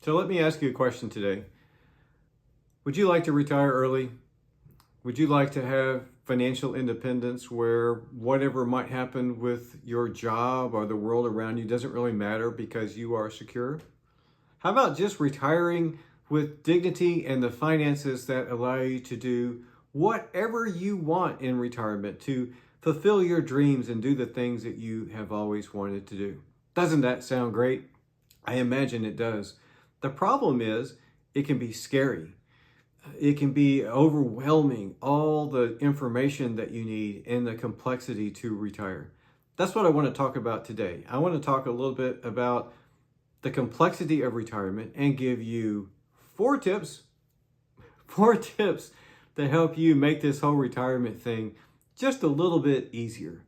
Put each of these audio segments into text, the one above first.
So let me ask you a question today. Would you like to retire early? Would you like to have financial independence where whatever might happen with your job or the world around you doesn't really matter because you are secure? How about just retiring with dignity and the finances that allow you to do whatever you want in retirement, to fulfill your dreams and do the things that you have always wanted to do? Doesn't that sound great? I imagine it does. The problem is it can be scary. It can be overwhelming, all the information that you need and the complexity to retire. That's what I want to talk about today. I want to talk a little bit about the complexity of retirement and give you four tips to help you make this whole retirement thing just a little bit easier.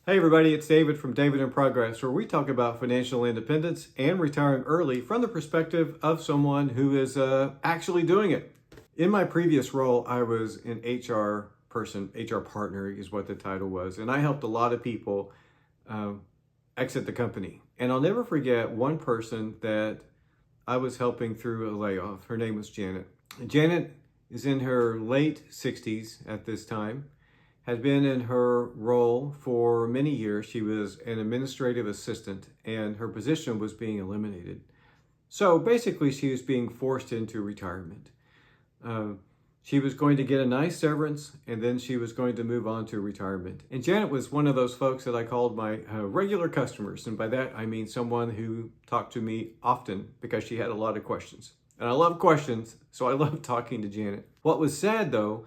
Hey everybody, it's David from David in Progress, where we talk about financial independence and retiring early from the perspective of someone who is actually doing it. In my previous role, I was an HR person. HR partner is what the title was. And I helped a lot of people exit the company. And I'll never forget one person that I was helping through a layoff. Her name was Janet. Janet is in her late 60s at this time, had been in her role for many years. She was an administrative assistant and her position was being eliminated. So basically she was being forced into retirement. She was going to get a nice severance and then she was going to move on to retirement. And Janet was one of those folks that I called my regular customers. And by that, I mean someone who talked to me often because she had a lot of questions. And I love questions, so I love talking to Janet. What was sad though,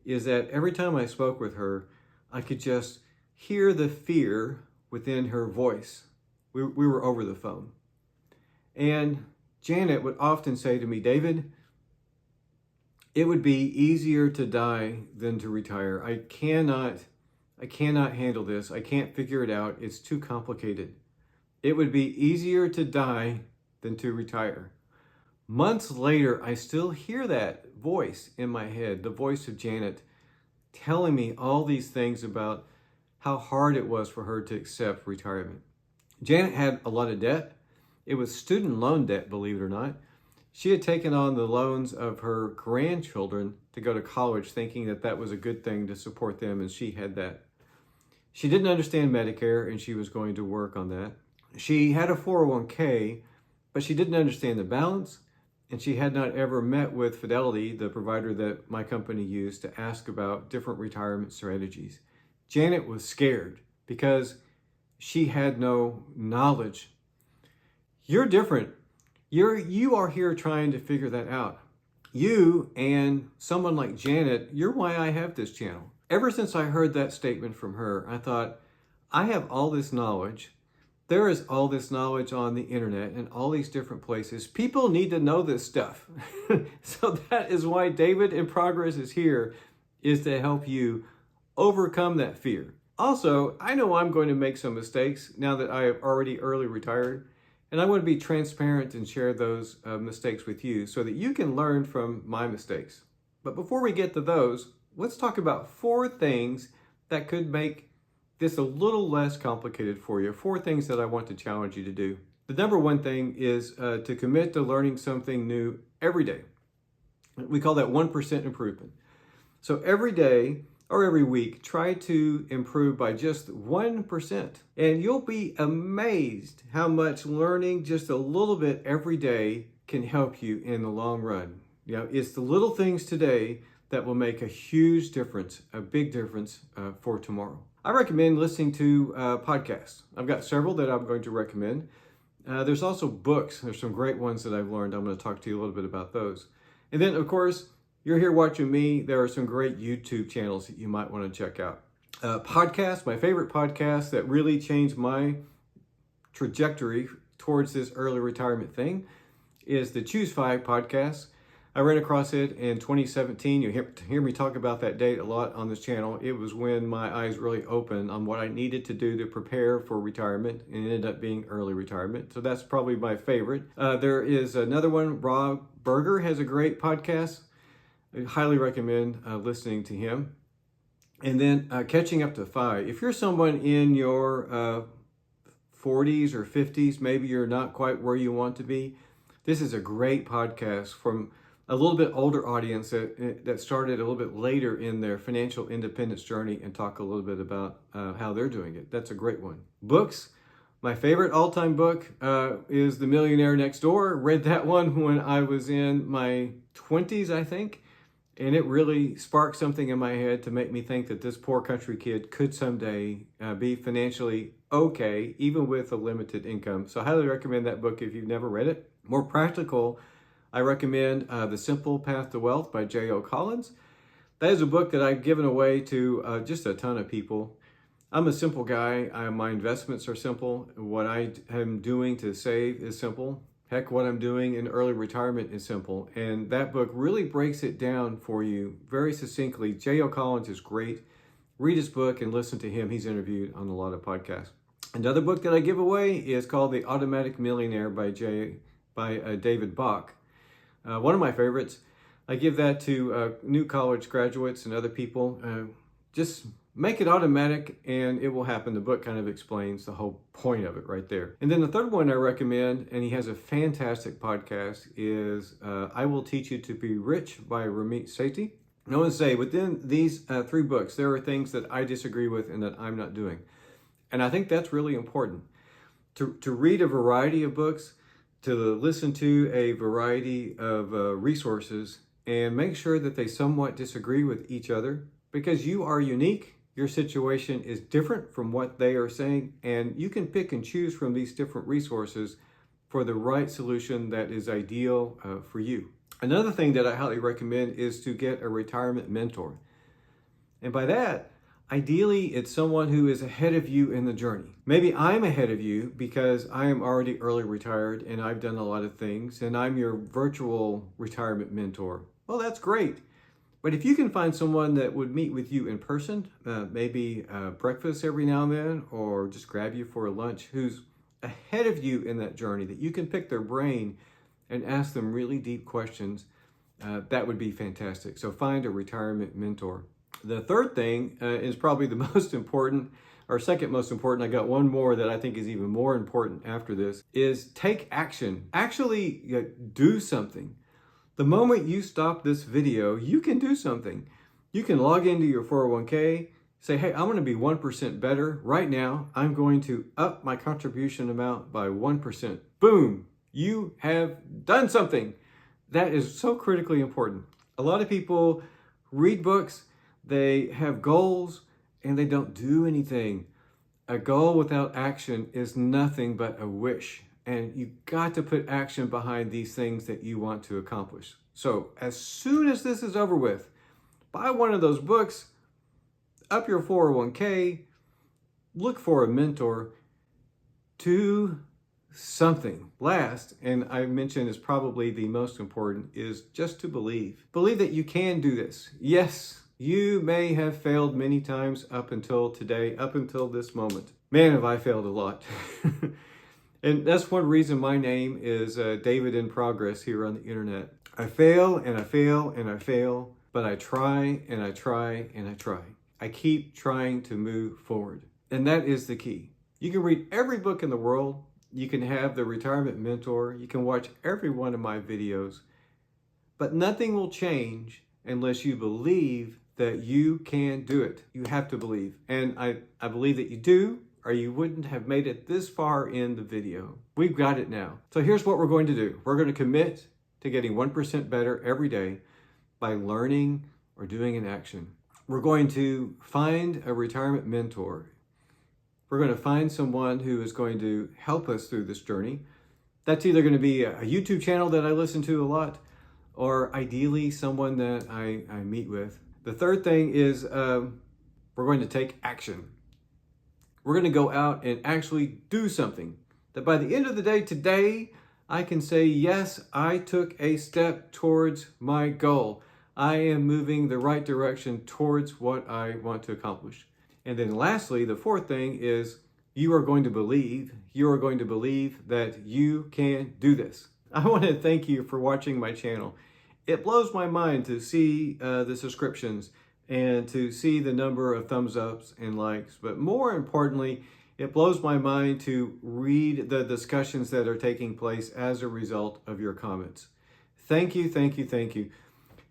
is that every time I spoke with her, I could just hear the fear within her voice. We were over the phone. And Janet would often say to me, David, it would be easier to die than to retire. I cannot handle this. I can't figure it out. It's too complicated. It would be easier to die than to retire. Months later, I still hear that voice in my head, the voice of Janet, telling me all these things about how hard it was for her to accept retirement. Janet had a lot of debt. It was student loan debt, believe it or not. She had taken on the loans of her grandchildren to go to college, thinking that that was a good thing to support them, and she had that. She didn't understand Medicare, and she was going to work on that. She had a 401k, but she didn't understand the balance, and she had not ever met with Fidelity, the provider that my company used, to ask about different retirement strategies. Janet was scared because she had no knowledge. You're different. You are here trying to figure that out. You and someone like Janet, you're why I have this channel. Ever since I heard that statement from her, I thought, I have all this knowledge. There is all this knowledge on the internet and all these different places. People need to know this stuff. So that is why David in Progress is here, is to help you overcome that fear. Also, I know I'm going to make some mistakes now that I have already early retired. And I want to be transparent and share those mistakes with you so that you can learn from my mistakes. But before we get to those, let's talk about four things that could make this a little less complicated for you. Four things that I want to challenge you to do. The number one thing is to commit to learning something new every day. We call that 1% improvement. So every day, or every week, try to improve by just 1%. And you'll be amazed how much learning just a little bit every day can help you in the long run. You know, it's the little things today that will make a huge difference, a big difference for tomorrow. I recommend listening to podcasts. I've got several that I'm going to recommend. There's also books. There's some great ones that I've learned. I'm going to talk to you a little bit about those. And then, of course, you're here watching me. There are some great YouTube channels that you might want to check out. Podcasts, my favorite podcast that really changed my trajectory towards this early retirement thing is the ChooseFI podcast. I ran across it in 2017. You hear me talk about that date a lot on this channel. It was when my eyes really opened on what I needed to do to prepare for retirement, and it ended up being early retirement. So that's probably my favorite. There is another one. Rob Berger has a great podcast. I highly recommend listening to him. And then catching up to FI. If you're someone in your 40s or 50s, maybe you're not quite where you want to be, This is a great podcast from a little bit older audience that started a little bit later in their financial independence journey and talk a little bit about how they're doing it. That's a great one. Books. My favorite all-time book is The Millionaire Next Door. Read that one when I was in my 20s, I think. And it really sparked something in my head to make me think that this poor country kid could someday be financially okay, even with a limited income. So I highly recommend that book if you've never read it. More practical, I recommend The Simple Path to Wealth by J.O. Collins. That is a book that I've given away to just a ton of people. I'm a simple guy. My investments are simple. What I am doing to save is simple. Heck, what I'm doing in early retirement is simple. And that book really breaks it down for you very succinctly. J.O. Collins is great. Read his book and listen to him. He's interviewed on a lot of podcasts. Another book that I give away is called The Automatic Millionaire by David Bach. One of my favorites. I give that to new college graduates and other people. Just make it automatic and it will happen. The book kind of explains the whole point of it right there. And then the third one I recommend, and he has a fantastic podcast, is I Will Teach You to Be Rich by Ramit, Sethi. And I want to say within these three books, there are things that I disagree with and that I'm not doing. And I think that's really important. To read a variety of books, to listen to a variety of resources, and make sure that they somewhat disagree with each other, because you are unique. Your situation is different from what they are saying, and you can pick and choose from these different resources for the right solution that is ideal for you. Another thing that I highly recommend is to get a retirement mentor. And by that, ideally, it's someone who is ahead of you in the journey. Maybe I'm ahead of you because I am already early retired and I've done a lot of things, and I'm your virtual retirement mentor. Well, that's great. But if you can find someone that would meet with you in person, maybe breakfast every now and then, or just grab you for a lunch, who's ahead of you in that journey, that you can pick their brain and ask them really deep questions, that would be fantastic. So find a retirement mentor. The third thing is probably the most important, or second most important. I got one more that I think is even more important after this, is take action. Actually do something. The moment you stop this video, you can do something. You can log into your 401k, say, hey, I want to be 1% better right now. I'm going to up my contribution amount by 1%. Boom, you have done something. That is so critically important. A lot of people read books, they have goals, and they don't do anything. A goal without action is nothing but a wish. And you got to put action behind these things that you want to accomplish. So as soon as this is over with, buy one of those books, up your 401k, look for a mentor, do something. Last, and I mentioned is probably the most important, is just to believe. Believe that you can do this. Yes, you may have failed many times up until today, up until this moment. Man, have I failed a lot. And that's one reason my name is David in Progress here on the internet. I fail and I fail and I fail, but I try and I try and I try. I keep trying to move forward. And that is the key. You can read every book in the world. You can have the retirement mentor. You can watch every one of my videos. But nothing will change unless you believe that you can do it. You have to believe. And I believe that you do, or you wouldn't have made it this far in the video. We've got it now. So here's what we're going to do. We're going to commit to getting 1% better every day by learning or doing an action. We're going to find a retirement mentor. We're going to find someone who is going to help us through this journey. That's either going to be a YouTube channel that I listen to a lot, or ideally someone that I meet with. The third thing is we're going to take action. We're going to go out and actually do something that by the end of the day today, I can say, yes, I took a step towards my goal. I am moving the right direction towards what I want to accomplish. And then lastly, the fourth thing is you are going to believe that you can do this. I want to thank you for watching my channel. It blows my mind to see the subscriptions and to see the number of thumbs ups and likes. But more importantly, It blows my mind to read the discussions that are taking place as a result of your comments. Thank you, thank you, thank you.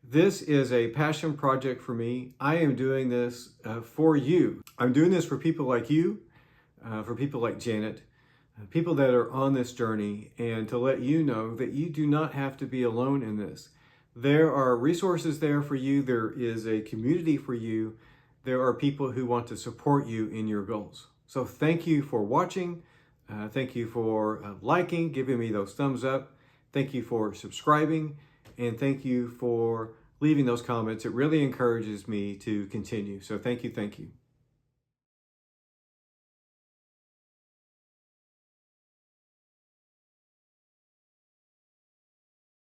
This is a passion project for me. I am doing this for you. I'm doing this for people like you, for people like Janet, people that are on this journey, and to let you know that you do not have to be alone in this. There are resources there for you. There is a community for you. There are people who want to support you in your goals. So thank you for watching. Thank you for liking, giving me those thumbs up. Thank you for subscribing. And thank you for leaving those comments. It really encourages me to continue. So thank you, thank you.